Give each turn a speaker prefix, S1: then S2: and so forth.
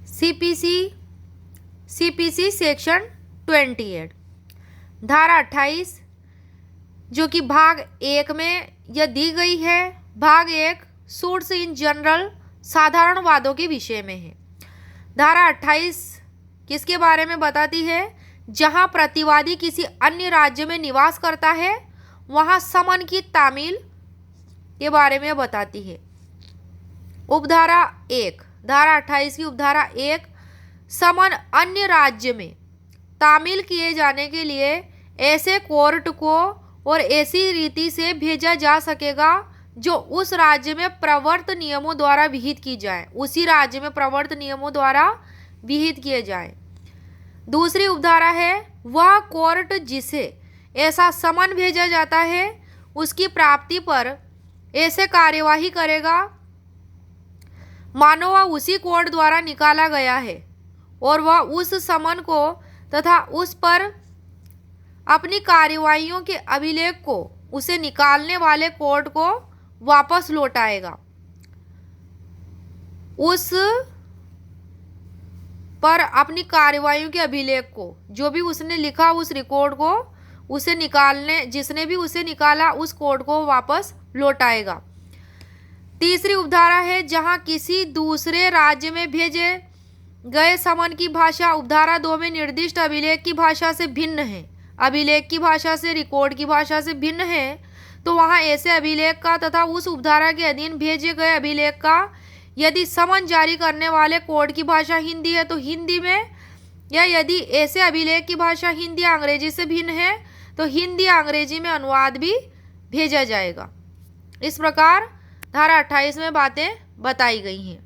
S1: CPC CPC section 28। धारा 28 जो कि भाग 1 में यह दी गई है। भाग 1 सूट्स इन जनरल साधारण वादों के विषय में है। धारा 28 किसके बारे में बताती है? जहां प्रतिवादी किसी अन्य राज्य में निवास करता है वहां समन की तामील के बारे में बताती है। उपधारा 1, धारा 28 की उपधारा 1, समन अन्य राज्य में तामील किए जाने के लिए ऐसे कोर्ट को और ऐसी रीति से भेजा जा सकेगा जो उस राज्य में प्रवर्त नियमों द्वारा विहित की जाए, उसी राज्य में प्रवर्त नियमों द्वारा विहित किए जाए। दूसरी उपधारा है वह कोर्ट जिसे ऐसा समन भेजा जाता है उसकी प्राप्ति पर ऐसे कार्यवाही करेगा मानो वह उसी कोर्ट द्वारा निकाला गया है और वह उस समन को तथा उस पर अपनी कार्यवाहियों के अभिलेख को उसे निकालने वाले कोर्ट को वापस लौटाएगा। उस पर अपनी कार्यवाहियों के अभिलेख को, जो भी उसने लिखा उस रिकॉर्ड को उसे निकालने, जिसने भी उसे निकाला उस कोर्ट को वापस लौटाएगा। तीसरी उपधारा है जहां किसी दूसरे राज्य में भेजे गए समन की भाषा उपधारा 2 में निर्दिष्ट अभिलेख की भाषा से भिन्न है, अभिलेख की भाषा से रिकॉर्ड की भाषा से भिन्न है, तो वहां ऐसे अभिलेख का तथा उस उपधारा के अधीन भेजे गए अभिलेख का यदि समन जारी करने वाले कोर्ट की भाषा हिंदी है तो हिंदी में, या यदि ऐसे अभिलेख की भाषा हिंदी या अंग्रेजी से भिन्न है तो हिंदी या अंग्रेजी में अनुवाद भी भेजा जाएगा। इस प्रकार धारा 28 में बातें बताई गई हैं।